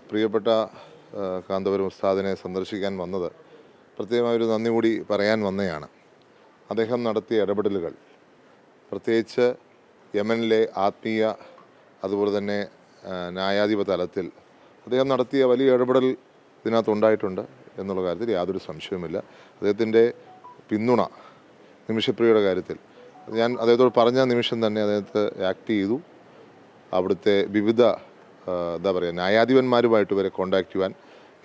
പ്രിയപ്പെട്ട കാന്തപുരം ഉസ്താദിനെ സന്ദർശിക്കാൻ വന്നത് പ്രത്യേകമായൊരു നന്ദി കൂടി പറയാൻ വന്നതാണ്. അദ്ദേഹം നടത്തിയ ഇടപെടലുകൾ, പ്രത്യേകിച്ച് യമനിലെ ആത്മീയ അതുപോലെ തന്നെ ന്യായാധിപ തലത്തിൽ അദ്ദേഹം നടത്തിയ വലിയ ഇടപെടൽ ഇതിനകത്തുണ്ടായിട്ടുണ്ട് എന്നുള്ള കാര്യത്തിൽ യാതൊരു സംശയവുമില്ല. അദ്ദേഹത്തിൻ്റെ പിന്തുണ നിമിഷപ്രിയയുടെ കാര്യത്തിൽ ഞാൻ അദ്ദേഹത്തോട് പറഞ്ഞ നിമിഷം തന്നെ അദ്ദേഹത്തെ ആക്ട് ചെയ്തു. അവിടുത്തെ വിവിധ എന്താ പറയുക ന്യായാധിപന്മാരുമായിട്ട് വരെ കോണ്ടാക്ട് ചെയ്യാൻ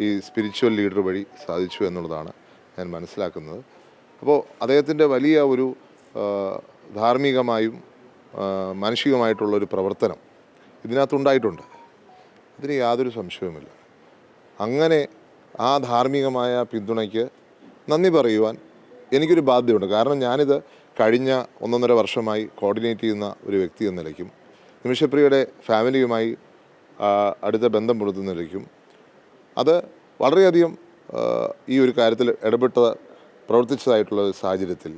ഈ സ്പിരിച്വൽ ലീഡർ വഴി സാധിച്ചു എന്നുള്ളതാണ് ഞാൻ മനസ്സിലാക്കുന്നത്. അപ്പോൾ അദ്ദേഹത്തിൻ്റെ വലിയ ഒരു ധാർമ്മികമായും മാനുഷികമായിട്ടുള്ളൊരു പ്രവർത്തനം ഇതിനകത്തുണ്ടായിട്ടുണ്ട്. ഇതിന് യാതൊരു സംശയവുമില്ല. അങ്ങനെ ആ ധാർമ്മികമായ പിന്തുണയ്ക്ക് നന്ദി പറയുവാൻ എനിക്കൊരു ബാധ്യതയുണ്ട്. കാരണം ഞാനിത് കഴിഞ്ഞ 1.5 വർഷമായി കോർഡിനേറ്റ് ചെയ്യുന്ന ഒരു വ്യക്തി എന്ന നിലയ്ക്കും നിമിഷപ്രിയയുടെ ഫാമിലിയുമായി അടുത്ത ബന്ധം പുലർത്തുന്ന നിലയ്ക്കും അത് വളരെയധികം ഈ ഒരു കാര്യത്തിൽ പ്രവർത്തിച്ചതായിട്ടുള്ള സാഹചര്യത്തിൽ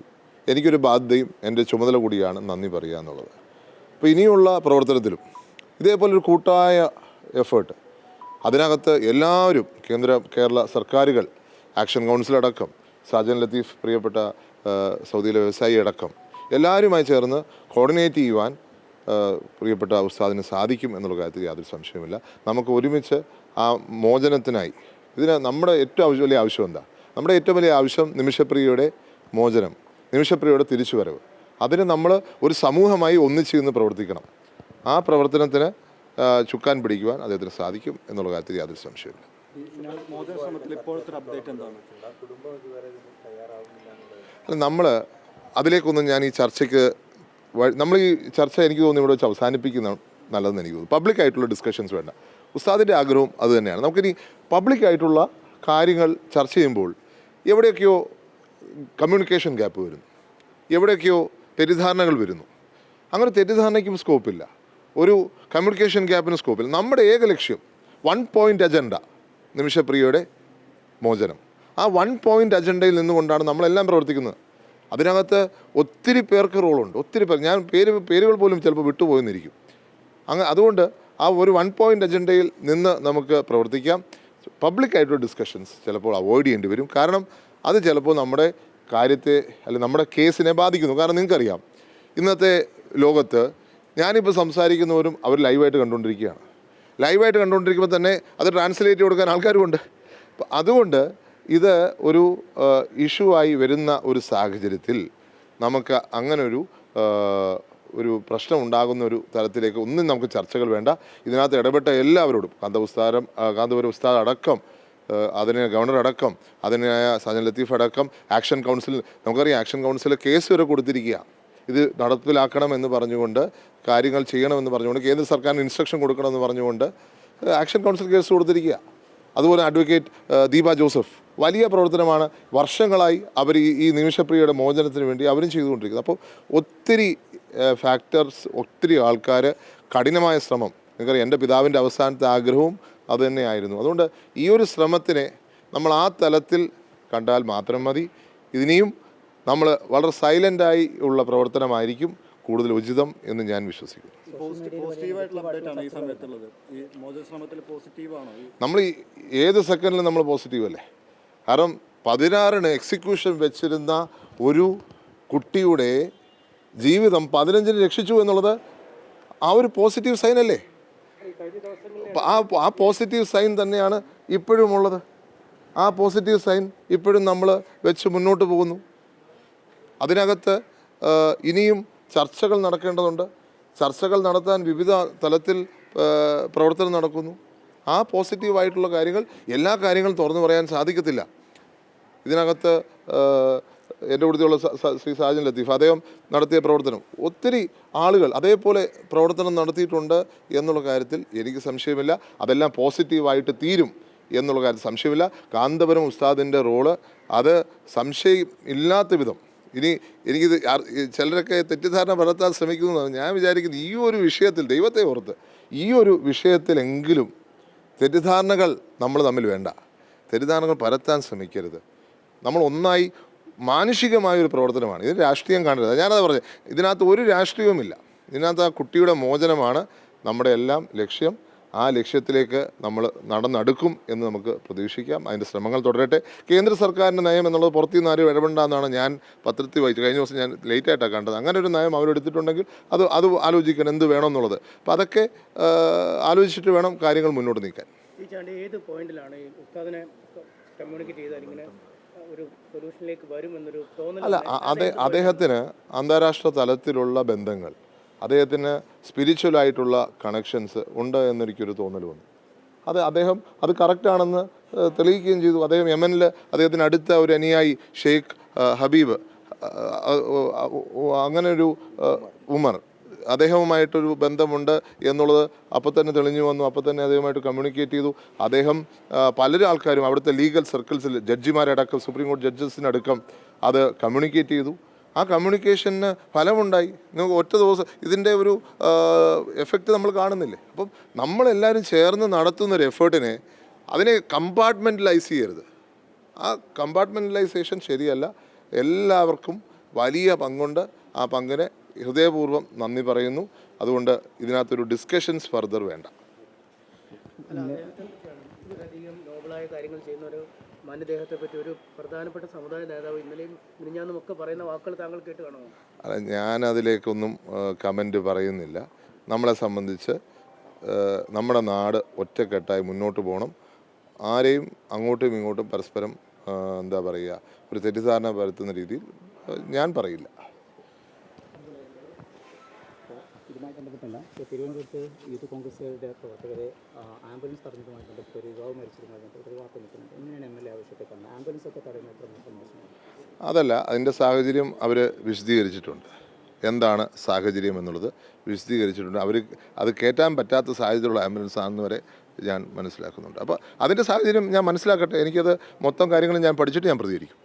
എനിക്കൊരു ബാധ്യതയും എൻ്റെ ചുമതല കൂടിയാണ് നന്ദി പറയുക എന്നുള്ളത്. അപ്പോൾ ഇനിയുള്ള പ്രവർത്തനത്തിലും ഇതേപോലൊരു കൂട്ടായ എഫേർട്ട് അതിനകത്ത് എല്ലാവരും കേരള സർക്കാരുകൾ, ആക്ഷൻ കൗൺസിൽ അടക്കം, സാജൻ ലത്തീഫ് പ്രിയപ്പെട്ട സൗദിയിലെ വ്യവസായി അടക്കം എല്ലാവരുമായി ചേർന്ന് കോർഡിനേറ്റ് ചെയ്യുവാൻ പ്രിയപ്പെട്ട ഉസ്താദിന് സാധിക്കും എന്നുള്ള കാര്യത്തിൽ യാതൊരു സംശയമില്ല. നമുക്ക് ഒരുമിച്ച് ആ മോചനത്തിനായി നമ്മുടെ ഏറ്റവും വലിയ ആവശ്യം എന്താ? നമ്മുടെ ഏറ്റവും വലിയ ആവശ്യം നിമിഷപ്രിയയുടെ മോചനം, നിമിഷപ്രിയയുടെ തിരിച്ചുവരവ്. അതിന് നമ്മൾ ഒരു സമൂഹമായി ഒന്നിച്ച് നിന്ന് പ്രവർത്തിക്കണം. ആ പ്രവർത്തനത്തിന് ചുക്കാൻ പിടിക്കുവാൻ അദ്ദേഹത്തിന് സാധിക്കും എന്നുള്ള കാര്യത്തിൽ യാതൊരു സംശയമില്ല. നമ്മൾ അതിലേക്കൊന്നും ഞാൻ ഈ ചർച്ചയ്ക്ക് നമ്മൾ ഈ ചർച്ച എനിക്ക് തോന്നുന്നു ഇവിടെ വെച്ച് അവസാനിപ്പിക്കുന്ന നല്ലതെന്ന് എനിക്ക് തോന്നുന്നു. പബ്ലിക്കായിട്ടുള്ള ഡിസ്കഷൻസ് വേണ്ട. ഉസ്താദിൻ്റെ ആഗ്രഹവും അത് തന്നെയാണ്. നമുക്കിനി പബ്ലിക്കായിട്ടുള്ള കാര്യങ്ങൾ ചർച്ച ചെയ്യുമ്പോൾ എവിടെയൊക്കെയോ കമ്മ്യൂണിക്കേഷൻ ഗ്യാപ്പ് വരുന്നു, എവിടെയൊക്കെയോ തെറ്റിദ്ധാരണകൾ വരുന്നു. അങ്ങനെ തെറ്റിദ്ധാരണയ്ക്കും സ്കോപ്പില്ല, ഒരു കമ്മ്യൂണിക്കേഷൻ ഗ്യാപ്പിന് സ്കോപ്പില്ല. നമ്മുടെ ഏക ലക്ഷ്യം 1 പോയിൻ്റ് അജണ്ട, നിമിഷപ്രിയയുടെ മോചനം. ആ 1 പോയിൻ്റ് അജണ്ടയിൽ നിന്നുകൊണ്ടാണ് നമ്മളെല്ലാം പ്രവർത്തിക്കുന്നത്. അതിനകത്ത് ഒത്തിരി പേർക്ക് റോളുണ്ട്, ഒത്തിരി പേർ. ഞാൻ പേരുകൾ പോലും ചിലപ്പോൾ വിട്ടുപോയെന്നിരിക്കും. അതുകൊണ്ട് ആ ഒരു 1 പോയിൻ്റ് അജണ്ടയിൽ നിന്ന് നമുക്ക് പ്രവർത്തിക്കാം. പബ്ലിക്കായിട്ടുള്ള ഡിസ്കഷൻസ് ചിലപ്പോൾ അവോയ്ഡ് ചെയ്യേണ്ടി വരും. കാരണം അത് ചിലപ്പോൾ നമ്മുടെ കാര്യത്തെ അല്ലെങ്കിൽ നമ്മുടെ കേസിനെ ബാധിക്കുന്നു. കാരണം നിങ്ങൾക്കറിയാം, ഇന്നത്തെ ലോകത്ത് ഞാനിപ്പോൾ സംസാരിക്കുന്നവരും അവർ ലൈവായിട്ട് കണ്ടുകൊണ്ടിരിക്കുകയാണ്. ലൈവായിട്ട് കണ്ടുകൊണ്ടിരിക്കുമ്പോൾ തന്നെ അത് ട്രാൻസ്ലേറ്റ് കൊടുക്കാൻ ആൾക്കാരുമുണ്ട്. അതുകൊണ്ട് ഇത് ഒരു ഇഷ്യൂ ആയി വരുന്ന ഒരു സാഹചര്യത്തിൽ നമുക്ക് അങ്ങനെ ഒരു പ്രശ്നം ഉണ്ടാകുന്ന ഒരു തലത്തിലേക്ക് ഒന്നും നമുക്ക് ചർച്ചകൾ വേണ്ട. ഇതിനകത്ത് ഇടപെട്ട എല്ലാവരോടും കാന്തപുരം ഉസ്താദ് അടക്കം, അതിന് ഗവർണർ അടക്കം, അതിനായ സാജൻ ലത്തീഫ് അടക്കം, ആക്ഷൻ കൗൺസിൽ, നമുക്കറിയാം ആക്ഷൻ കൗൺസിൽ കേസ് വരെ കൊടുത്തിരിക്കുക. ഇത് നടപ്പിലാക്കണമെന്ന് പറഞ്ഞുകൊണ്ട്, കാര്യങ്ങൾ ചെയ്യണമെന്ന് പറഞ്ഞുകൊണ്ട്, കേന്ദ്ര സർക്കാരിന് ഇൻസ്ട്രക്ഷൻ കൊടുക്കണമെന്ന് പറഞ്ഞുകൊണ്ട് ആക്ഷൻ കൗൺസിൽ കേസ് കൊടുത്തിരിക്കുക. അതുപോലെ അഡ്വക്കേറ്റ് ദീപ ജോസഫ് വലിയ പ്രവർത്തനമാണ് വർഷങ്ങളായി അവർ ഈ നിമിഷപ്രിയയുടെ മോചനത്തിന് വേണ്ടി അവരും ചെയ്തുകൊണ്ടിരിക്കുന്നത്. അപ്പോൾ ഒത്തിരി ഫാക്ടേഴ്സ്, ഒത്തിരി ആൾക്കാർ കഠിനമായ ശ്രമം. നിങ്ങൾക്കറിയാം, എൻ്റെ പിതാവിൻ്റെ അവസാനത്തെ ആഗ്രഹവും അതുതന്നെയായിരുന്നു. അതുകൊണ്ട് ഈ ഒരു ശ്രമത്തിനെ നമ്മൾ ആ തലത്തിൽ കണ്ടാൽ മാത്രം മതി. ഇതിനെയും നമ്മൾ വളരെ സൈലൻ്റായി ഉള്ള പ്രവർത്തനമായിരിക്കും കൂടുതൽ ഉചിതം എന്ന് ഞാൻ വിശ്വസിക്കുന്നു. നമ്മൾ ഏത് സെക്കൻഡിലും നമ്മൾ പോസിറ്റീവ് അല്ലേ? കാരണം 16 എക്സിക്യൂഷൻ വെച്ചിരുന്ന ഒരു കുട്ടിയുടെ ജീവിതം 15 രക്ഷിച്ചു എന്നുള്ളത് ആ ഒരു പോസിറ്റീവ് സൈൻ അല്ലേ? ആ പോസിറ്റീവ് സൈൻ തന്നെയാണ് ഇപ്പോഴും ഉള്ളത്. ആ പോസിറ്റീവ് സൈൻ ഇപ്പോഴും നമ്മൾ വെച്ച് മുന്നോട്ട് പോകുന്നു. അതിനകത്ത് ഇനിയും ചർച്ചകൾ നടക്കേണ്ടതുണ്ട്. ചർച്ചകൾ നടത്താൻ വിവിധ തലത്തിൽ പ്രവർത്തനം നടക്കുന്നു. ആ പോസിറ്റീവായിട്ടുള്ള കാര്യങ്ങൾ, എല്ലാ കാര്യങ്ങളും തുറന്നു പറയാൻ സാധിക്കത്തില്ല. ഇതിനകത്ത് എൻ്റെ കൂടെയുള്ള ശ്രീ സാജൻ ലത്തീഫ്, അദ്ദേഹം നടത്തിയ പ്രവർത്തനം ഒത്തിരി ആളുകൾ അതേപോലെ പ്രവർത്തനം നടത്തിയിട്ടുണ്ട് എന്നുള്ള കാര്യത്തിൽ എനിക്ക് സംശയമില്ല. അതെല്ലാം പോസിറ്റീവായിട്ട് തീരും എന്നുള്ള കാര്യത്തിൽ സംശയമില്ല. കാന്തപുരം ഉസ്താദിൻ്റെ റോള് അത് സംശയം ഇല്ലാത്ത വിധം. ഇനി എനിക്കിത് ചിലരൊക്കെ തെറ്റിദ്ധാരണ പരത്താൻ ശ്രമിക്കുന്നതാണ്. ഞാൻ വിചാരിക്കുന്നത് ഈ ഒരു വിഷയത്തിൽ, ദൈവത്തെ ഓർത്ത് ഈ ഒരു വിഷയത്തിലെങ്കിലും തെറ്റിദ്ധാരണകൾ നമ്മൾ തമ്മിൽ വേണ്ട. തെറ്റിദ്ധാരണകൾ പരത്താൻ ശ്രമിക്കരുത്. നമ്മൾ ഒന്നായി മാനുഷികമായൊരു പ്രവർത്തനമാണ്. ഇത് രാഷ്ട്രീയം കാണരുത്. ഞാനത് പറഞ്ഞത്, ഇതിനകത്ത് ഒരു രാഷ്ട്രീയവുമില്ല. ഇതിനകത്ത് ആ കുട്ടിയുടെ മോചനമാണ് നമ്മുടെ എല്ലാം ലക്ഷ്യം. ആ ലക്ഷ്യത്തിലേക്ക് നമ്മൾ നടന്നെടുക്കും എന്ന് നമുക്ക് പ്രതീക്ഷിക്കാം. അതിൻ്റെ ശ്രമങ്ങൾ തുടരട്ടെ. കേന്ദ്ര സർക്കാരിൻ്റെ നയം എന്നുള്ളത് പുറത്തു നിന്ന് ആരും ഇടപെടണ്ടെന്നാണ് ഞാൻ പത്രത്തിൽ വായിച്ചത്. കഴിഞ്ഞ ദിവസം ഞാൻ ലേറ്റായിട്ടാണ് കണ്ടത്. അങ്ങനെ ഒരു നയം അവരെടുത്തിട്ടുണ്ടെങ്കിൽ അത് ആലോചിക്കണം എന്ത് വേണമെന്നുള്ളത്. അപ്പോൾ അതൊക്കെ ആലോചിച്ചിട്ട് വേണം കാര്യങ്ങൾ മുന്നോട്ട് നീക്കാൻ. ഈ ചാണ്ടി ഏത് പോയിന്റിലാണ് ഈ ഉസ്താദിനെ കമ്മ്യൂണിക്കേറ്റ് ചെയ്താൽ ഇങ്ങനെ ഒരു സൊല്യൂഷനിലേക്ക് വരുമെന്നൊരു തോന്നൽ? അല്ല, അദ്ദേഹത്തിന് അന്താരാഷ്ട്ര തലത്തിലുള്ള ബന്ധങ്ങൾ, അദ്ദേഹത്തിന് സ്പിരിച്വലായിട്ടുള്ള കണക്ഷൻസ് ഉണ്ട് എന്നെനിക്കൊരു തോന്നൽ വന്നു. അദ്ദേഹം അത് കറക്റ്റാണെന്ന് തെളിയിക്കുകയും ചെയ്തു. അദ്ദേഹം യമനിൽ അദ്ദേഹത്തിന് അടുത്ത ഒരു അനുയായി ഷെയ്ഖ് ഹബീബ്, അങ്ങനെ ഒരു ഉമർ, അദ്ദേഹവുമായിട്ടൊരു ബന്ധമുണ്ട് എന്നുള്ളത് അപ്പോൾ തന്നെ തെളിഞ്ഞു വന്നു. അപ്പോൾ തന്നെ അദ്ദേഹമായിട്ട് കമ്മ്യൂണിക്കേറ്റ് ചെയ്തു. അദ്ദേഹം പലരും ആൾക്കാരും അവിടുത്തെ ലീഗൽ സർക്കിൾസിൽ ജഡ്ജിമാരടക്കം, സുപ്രീം കോടതി ജഡ്ജസിനടക്കം അത് കമ്മ്യൂണിക്കേറ്റ് ചെയ്തു. ആ കമ്മ്യൂണിക്കേഷന് ഫലമുണ്ടായി. നിങ്ങൾക്ക് ഒറ്റ ദിവസം ഇതിൻ്റെ ഒരു എഫക്റ്റ് നമ്മൾ കാണുന്നില്ലേ? അപ്പം നമ്മളെല്ലാവരും ചേർന്ന് നടത്തുന്നൊരു എഫേർട്ടിനെ അതിനെ കമ്പാർട്ട്മെൻറ്റലൈസ് ചെയ്യരുത്. ആ കമ്പാർട്ട്മെൻറ്റലൈസേഷൻ ശരിയല്ല. എല്ലാവർക്കും വലിയ പങ്കുണ്ട്. ആ പങ്കിനെ ഹൃദയപൂർവ്വം നന്ദി പറയുന്നു. അതുകൊണ്ട് ഇതിനകത്തൊരു ഡിസ്കഷൻസ് ഫർദർ വേണ്ട. വളരെയധികം നോബിളായ കാര്യങ്ങൾ ചെയ്യുന്ന ഒരു മാന്യദേഹത്തെ പറ്റി ഒരു പ്രധാനപ്പെട്ട സമുദായ നേതാവ് ഇന്നലെയും മിനിഞ്ഞാന്നും ഒക്കെ പറയുന്ന വാക്കുകൾ താങ്കൾ കേട്ട് കാണുമോ? അല്ല, ഞാൻ അതിലേക്കൊന്നും കമൻറ്റ് പറയുന്നില്ല. നമ്മളെ സംബന്ധിച്ച് നമ്മുടെ നാട് ഒറ്റക്കെട്ടായി മുന്നോട്ട് പോകണം. ആരെയും അങ്ങോട്ടും ഇങ്ങോട്ടും പരസ്പരം എന്താ പറയുക, ഒരു തെറ്റിദ്ധാരണ പരത്തുന്ന രീതിയിൽ ഞാൻ പറയില്ല. ഇതുമായി ബന്ധപ്പെട്ടല്ല, തിരുവനന്തപുരത്ത് യൂത്ത് കോൺഗ്രസിന്റെ പ്രവർത്തകരെ ആംബുലൻസ് തടഞ്ഞതുമായി ബന്ധപ്പെട്ട് ഒരു യുവാവ് മരിച്ചതുമായി ബന്ധപ്പെട്ട് ഒരു വാർത്ത നിൽക്കുന്നുണ്ട്. എങ്ങനെയാണ് MLA ആവശ്യത്തെ കാണുന്നത്? ആംബുലൻസ് ഒക്കെ തടയുന്നത് അതല്ല, അതിൻ്റെ സാഹചര്യം അവർ വിശദീകരിച്ചിട്ടുണ്ട്. എന്താണ് സാഹചര്യം എന്നുള്ളത് വിശദീകരിച്ചിട്ടുണ്ട്. അവർ അത് കയറ്റാൻ പറ്റാത്ത സാഹചര്യമുള്ള ആംബുലൻസ് ആണെന്ന് വരെ ഞാൻ മനസ്സിലാക്കുന്നുണ്ട്. അപ്പോൾ അതിൻ്റെ സാഹചര്യം ഞാൻ മനസ്സിലാക്കട്ടെ. എനിക്കത് മൊത്തം കാര്യങ്ങളും ഞാൻ പഠിച്ചിട്ട് ഞാൻ പ്രതികരിക്കും.